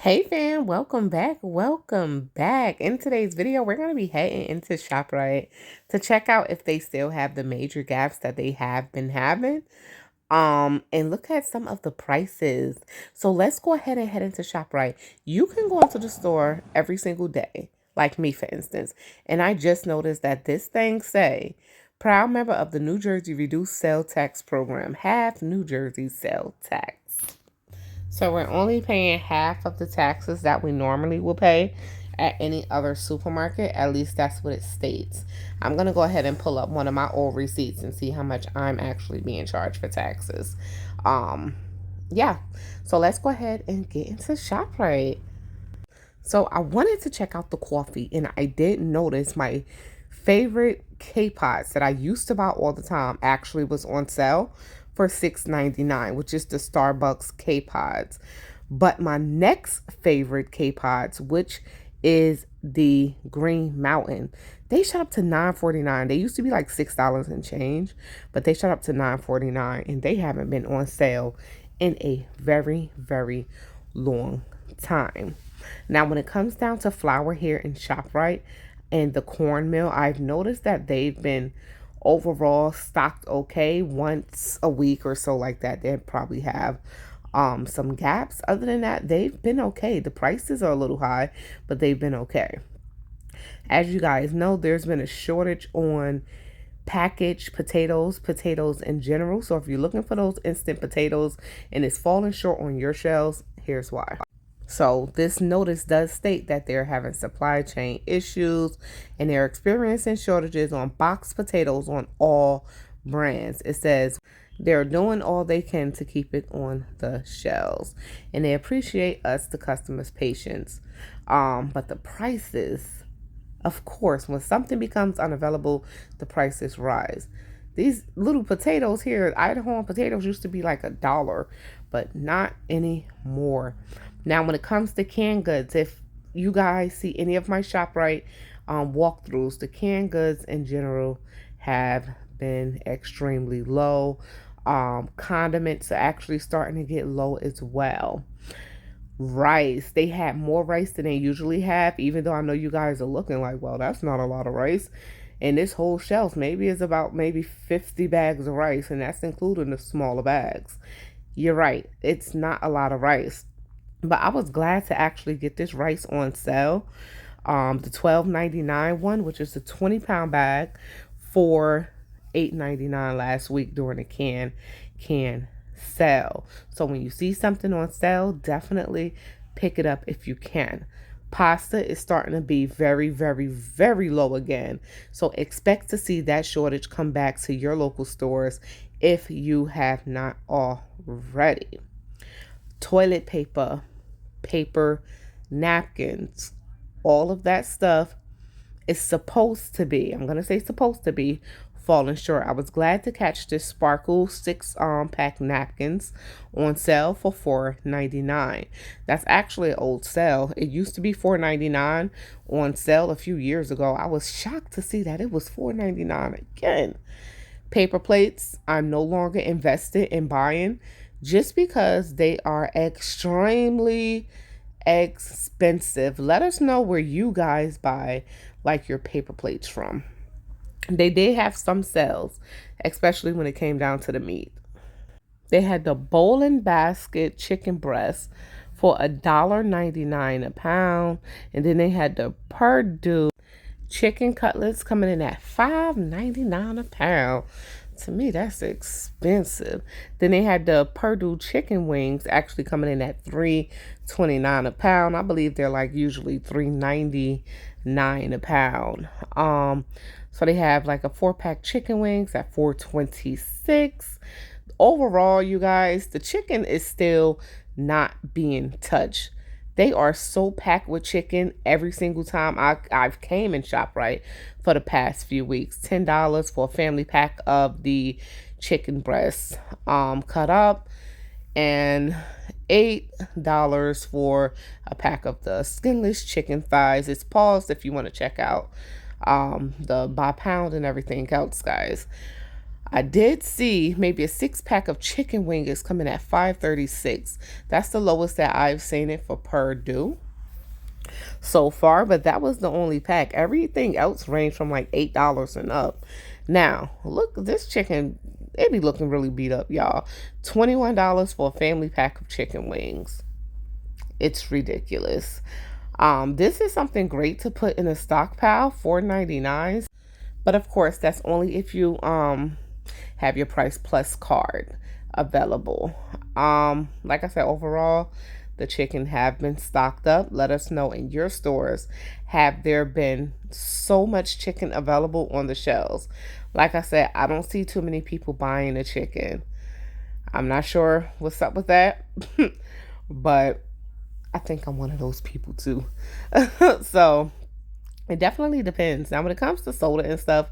Hey fam, welcome back. Welcome back. In today's video, we're going to be heading into ShopRite to check out if they still have the major gaps that they have been having. And look at some of the prices. So let's go ahead and head into ShopRite. You can go into the store every single day, like me for instance. And I just noticed that this thing say, proud member of the New Jersey Reduced Sale Tax Program, have New Jersey sale tax. So we're only paying half of the taxes that we normally will pay at any other supermarket. At least that's what it states. I'm going to go ahead and pull up one of my old receipts and see how much I'm actually being charged for taxes. Yeah. So let's go ahead and get into ShopRite. So I wanted to check out the coffee, and I did notice my favorite K-Pots that I used to buy all the time actually was on sale for $6.99, which is the Starbucks K-Pods. But my next favorite K-Pods, which is the Green Mountain, they shot up to $9.49. They used to be like $6 and change, but they shot up to $9.49, and they haven't been on sale in a very, very long time. Now, when it comes down to flour here in ShopRite and the cornmeal, I've noticed that they've been overall stocked okay once a week or so like that. They probably have some gaps. Other than that, they've been okay. The prices are a little high, but they've been okay. As you guys know, there's been a shortage on packaged potatoes in general. So if you're looking for those instant potatoes and it's falling short on your shelves, here's why. So this notice does state that they're having supply chain issues and they're experiencing shortages on boxed potatoes on all brands. It says they're doing all they can to keep it on the shelves, and they appreciate us, the customers' patience. But the prices, of course, when something becomes unavailable, the prices rise. These little potatoes here, Idaho potatoes, used to be like $1, but not anymore. Now, when it comes to canned goods, if you guys see any of my ShopRite walkthroughs, the canned goods in general have been extremely low. Condiments are actually starting to get low as well. Rice, they had more rice than they usually have, even though I know you guys are looking like, well, that's not a lot of rice. And this whole shelf maybe is about maybe 50 bags of rice, and that's including the smaller bags. You're right, it's not a lot of rice. But I was glad to actually get this rice on sale. The $12.99 one, which is the 20-pound bag, for $8.99 last week during the can sale. So when you see something on sale, definitely pick it up if you can. Pasta is starting to be very, very, very low again. So expect to see that shortage come back to your local stores if you have not already. Toilet paper, napkins, all of that stuff is supposed to be, I'm going to say supposed to be, falling short. I was glad to catch this Sparkle 6-pack napkins on sale for $4.99. That's actually an old sale. It used to be $4.99 on sale a few years ago. I was shocked to see that it was $4.99 again. Paper plates, I'm no longer invested in buying just because they are extremely expensive. Let us know where you guys buy like your paper plates from. They did have some sales, especially when it came down to the meat. They had the bowl and basket chicken breast for $1.99 a pound, and then they had the Purdue chicken cutlets coming in at $5.99 a pound. To me, that's expensive. Then they had the Purdue chicken wings actually coming in at $3.29 a pound. I believe they're like usually $3.99 a pound. So they have like a 4-pack chicken wings at $4.26. Overall, you guys, the chicken is still not being touched. They are so packed with chicken every single time I've came in ShopRite for the past few weeks. $10 for a family pack of the chicken breasts cut up, and $8 for a pack of the skinless chicken thighs. It's paused if you want to check out the by pound and everything else, guys. I did see maybe a 6-pack of chicken wing is coming at $5.36. That's the lowest that I've seen it for Purdue so far, but that was the only pack. Everything else ranged from like $8 and up. Now, look, this chicken, it be looking really beat up, y'all. $21 for a family pack of chicken wings. It's ridiculous. This is something great to put in a stockpile, $4.99. But of course, that's only if you have your Price Plus card available. Like I said, overall, the chicken have been stocked up. Let us know in your stores, have there been so much chicken available on the shelves? Like I said, I don't see too many people buying the chicken. I'm not sure what's up with that, but I think I'm one of those people too. So it definitely depends. Now, when it comes to soda and stuff,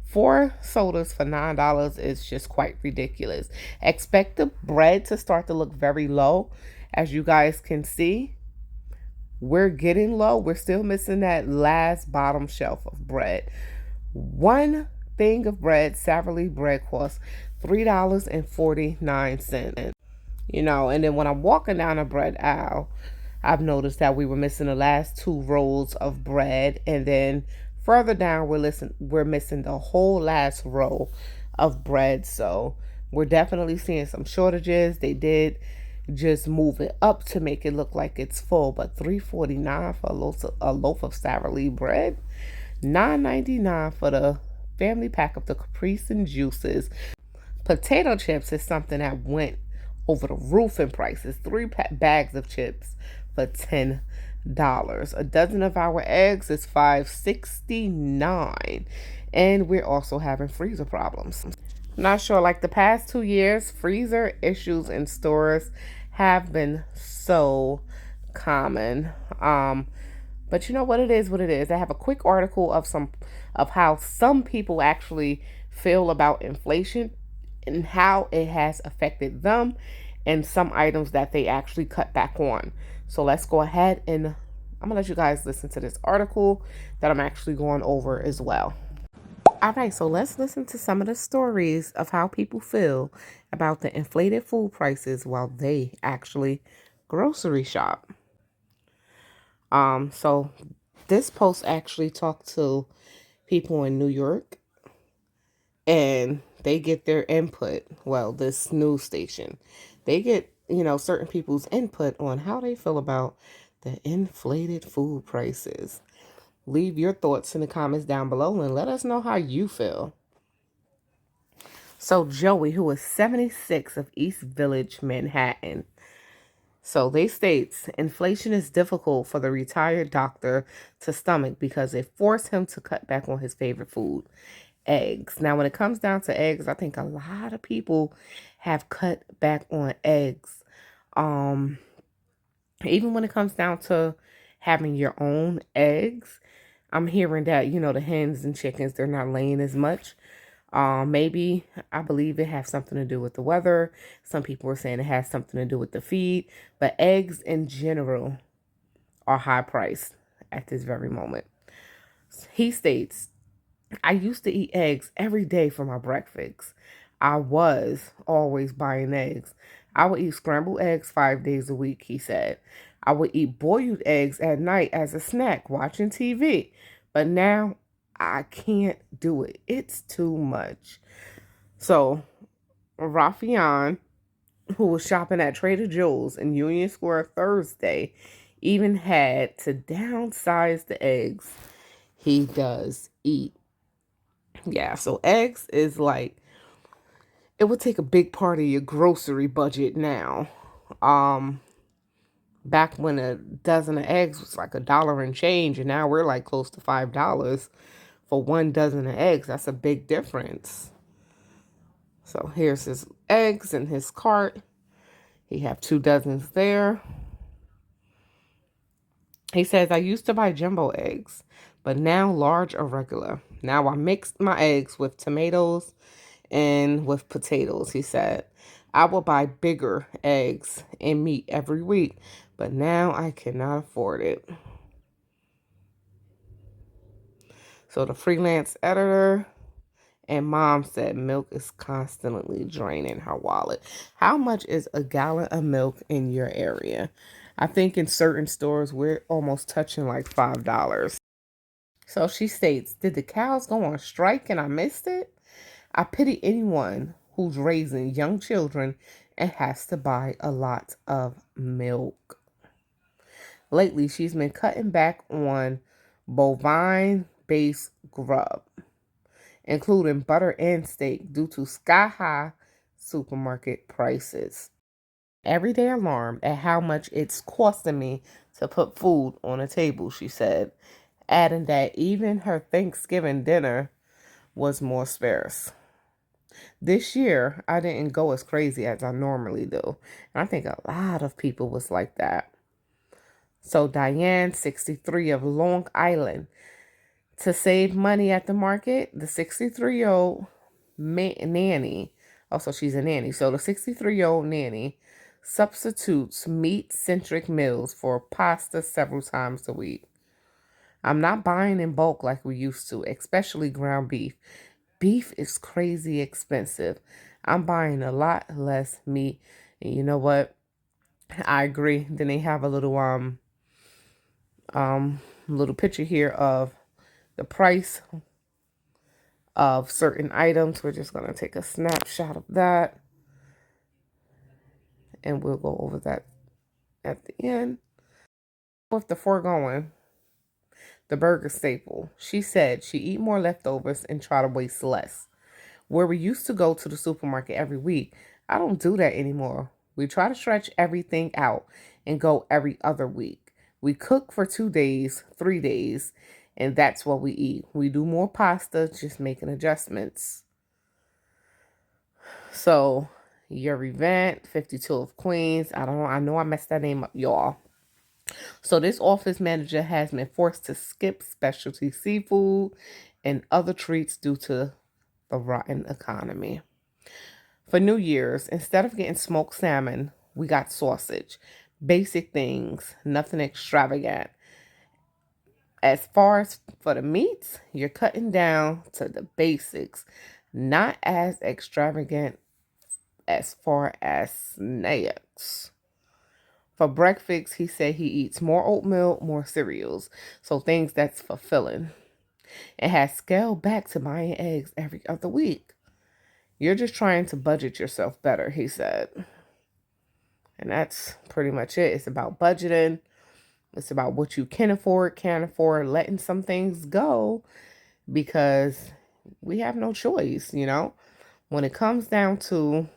4 sodas for $9 is just quite ridiculous. Expect the bread to start to look very low. As you guys can see, we're getting low. We're still missing that last bottom shelf of bread. One thing of bread, Savory bread, costs $3.49. You know, and then when I'm walking down a bread aisle, I've noticed that we were missing the last 2 rolls of bread, and then further down we're missing the whole last row of bread. So we're definitely seeing some shortages. They did just move it up to make it look like it's full, but $3.49 for a loaf of Savory bread, $9.99 for the family pack of the Caprice and juices. Potato chips is something that went over the roof in prices. 3 bags of chips for $10. A dozen of our eggs is $5.69. And we're also having freezer problems. Not sure, like the past 2 years, freezer issues in stores have been so common. But you know what it is, what it is. I have a quick article of how some people actually feel about inflation and how it has affected them and some items that they actually cut back on. So let's go ahead and I'm gonna let you guys listen to this article that I'm actually going over as well. All right, so let's listen to some of the stories of how people feel about the inflated food prices while they actually grocery shop. So this post actually talked to people in New York, and they get their input. Well, this news station, they get, certain people's input on how they feel about the inflated food prices. Leave your thoughts in the comments down below and let us know how you feel. So Joey, who is 76 of East Village, Manhattan. So they states, inflation is difficult for the retired doctor to stomach because it forced him to cut back on his favorite food, eggs. Now, when it comes down to eggs, I think a lot of people have cut back on eggs. Even when it comes down to having your own eggs, I'm hearing that, the hens and chickens, they're not laying as much. Maybe I believe it has something to do with the weather. Some people are saying it has something to do with the feed, but eggs in general are high priced at this very moment. He states, I used to eat eggs every day for my breakfast. I was always buying eggs. I would eat scrambled eggs 5 days a week, he said. I would eat boiled eggs at night as a snack watching TV. But now I can't do it. It's too much. So, Rafian, who was shopping at Trader Joe's in Union Square Thursday, even had to downsize the eggs he does eat. Yeah, so eggs is like, it would take a big part of your grocery budget now. Back when a dozen of eggs was like $1 and change, and now we're like close to $5 for 1 dozen of eggs. That's a big difference. So here's his eggs in his cart. He have 2 dozens there. He says, I used to buy jumbo eggs, but now large or regular. Now I mix my eggs with tomatoes and with potatoes, he said. I will buy bigger eggs and meat every week, but now I cannot afford it. So the freelance editor And mom said milk is constantly draining her wallet. How much is a gallon of milk in your area? I think in certain stores we're almost touching like $5. So she states, did the cows go on strike and I missed it? I pity anyone who's raising young children and has to buy a lot of milk. Lately, she's been cutting back on bovine-based grub, including butter and steak, due to sky-high supermarket prices. Every day alarmed at how much it's costing me to put food on a table, she said, adding that even her Thanksgiving dinner was more sparse. This year, I didn't go as crazy as I normally do. And I think a lot of people was like that. So Diane, 63 of Long Island, to save money at the market, the 63-year-old nanny, also she's a nanny, so the 63-year-old nanny substitutes meat-centric meals for pasta several times a week. I'm not buying in bulk like we used to, especially ground beef. Beef is crazy expensive. I'm buying a lot less meat. And you know what? I agree. Then they have a little picture here of the price of certain items. We're just gonna take a snapshot of that, and we'll go over that at the end. With the foregoing, the burger staple, she said she eat more leftovers and try to waste less. Where we used to go to the supermarket every week, I don't do that anymore. We try to stretch everything out and go every other week. We cook for 2 days, 3 days, and that's what we eat. We do more pasta, just making adjustments. So, your event, 52 of Queens. I know I messed that name up, y'all. So this office manager has been forced to skip specialty seafood and other treats due to the rotten economy. For New Year's, instead of getting smoked salmon, we got sausage. Basic things, nothing extravagant. As far as for the meats, you're cutting down to the basics, not as extravagant as far as snacks. For breakfast, he said he eats more oatmeal, more cereals, so things that's fulfilling. It has scaled back to buying eggs every other week. You're just trying to budget yourself better, he said. And that's pretty much it. It's about budgeting. It's about what you can afford, can't afford, letting some things go because we have no choice, you know. When it comes down to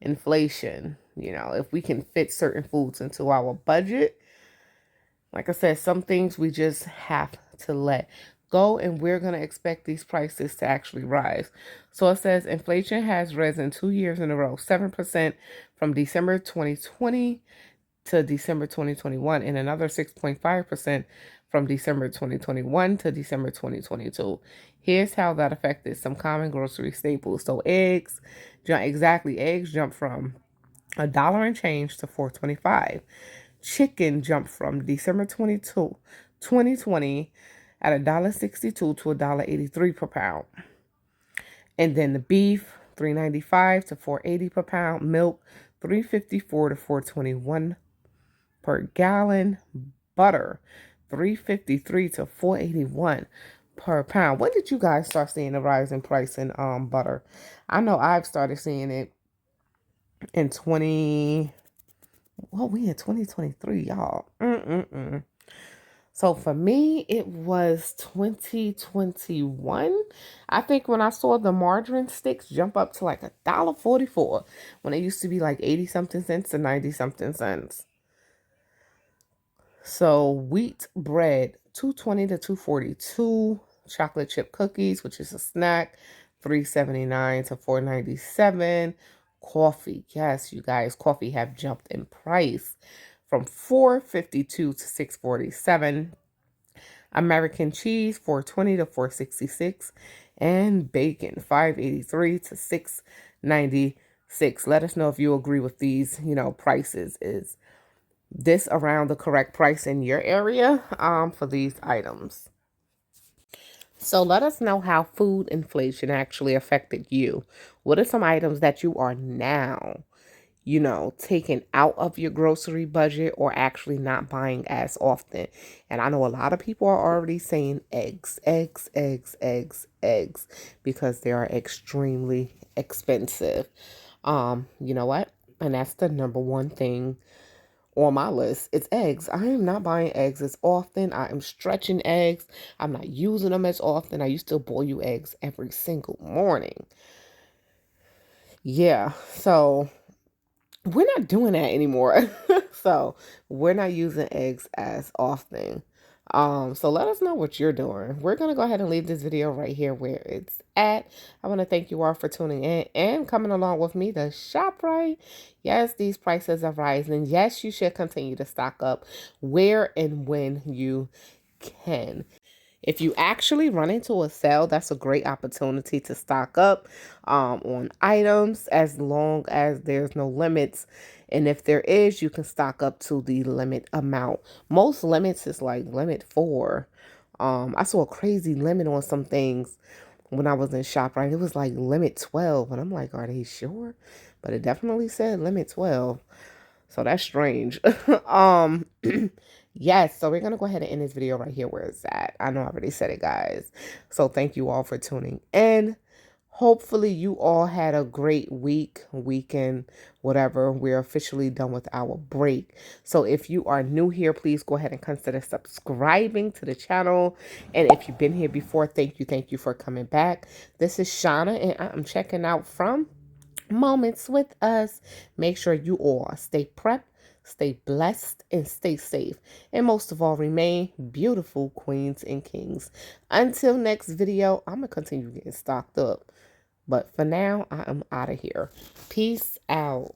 inflation, you know, if we can fit certain foods into our budget, like I said, some things we just have to let go, and we're going to expect these prices to actually rise. So it says inflation has risen 2 years in a row, 7% from December 2020 to December 2021, and another 6.5% from December 2021 to December 2022. Here's how that affected some common grocery staples. So eggs jumped from $1 and change to $4.25. Chicken jumped from December 2020 at $1.62 to $1.83 per pound. And then the beef, $3.95 to $4.80 per pound. Milk, $3.54 to $4.21 per gallon. Butter, $3.53 to $4.81 per pound. When did you guys start seeing a rise in price in butter? I know I've started seeing it in we in 2023, y'all. So for me, it was 2021. I think when I saw the margarine sticks jump up to like $1.44 when it used to be like 80 something cents to 90 something cents. So wheat bread, $2.20 to $2.42. Chocolate chip cookies, which is a snack, $3.79 to $4.97. Coffee, yes, you guys, coffee have jumped in price from $4.52 to $6.47. American cheese, $4.20 to $4.66. And bacon, $5.83 to $6.96. Let us know if you agree with these, prices. Is this around the correct price in your area for these items? So let us know how food inflation actually affected you. What are some items that you are now, taking out of your grocery budget or actually not buying as often? And I know a lot of people are already saying eggs, eggs, eggs, eggs, eggs, because they are extremely expensive. You know what? And that's the number one thing on my list. It's eggs. I am not buying eggs as often. I am stretching eggs. I'm not using them as often. I used to boil eggs every single morning. Yeah, so we're not doing that anymore. So we're not using eggs as often. So let us know what you're doing. We're gonna go ahead and leave this video right here where it's at. I want to thank you all for tuning in and coming along with me to ShopRite. Yes, these prices are rising. Yes, you should continue to stock up where and when you can. If you actually run into a sale, that's a great opportunity to stock up on items as long as there's no limits. And if there is, you can stock up to the limit amount. Most limits is like limit 4. I saw a crazy limit on some things when I was in ShopRite. It was like limit 12. And I'm like, are they sure? But it definitely said limit 12. So that's strange. um, yes, so we're going to go ahead and end this video right here where it's at. I know I already said it, guys. So thank you all for tuning in. Hopefully you all had a great weekend, whatever. We're officially done with our break. So if you are new here, please go ahead and consider subscribing to the channel. And if you've been here before, thank you for coming back. This is Shauna, and I'm checking out from Moments with Us. Make sure you all stay prepped, stay blessed, and stay safe. And most of all, remain beautiful queens and kings. Until next video, I'm going to continue getting stocked up. But for now, I am out of here. Peace out.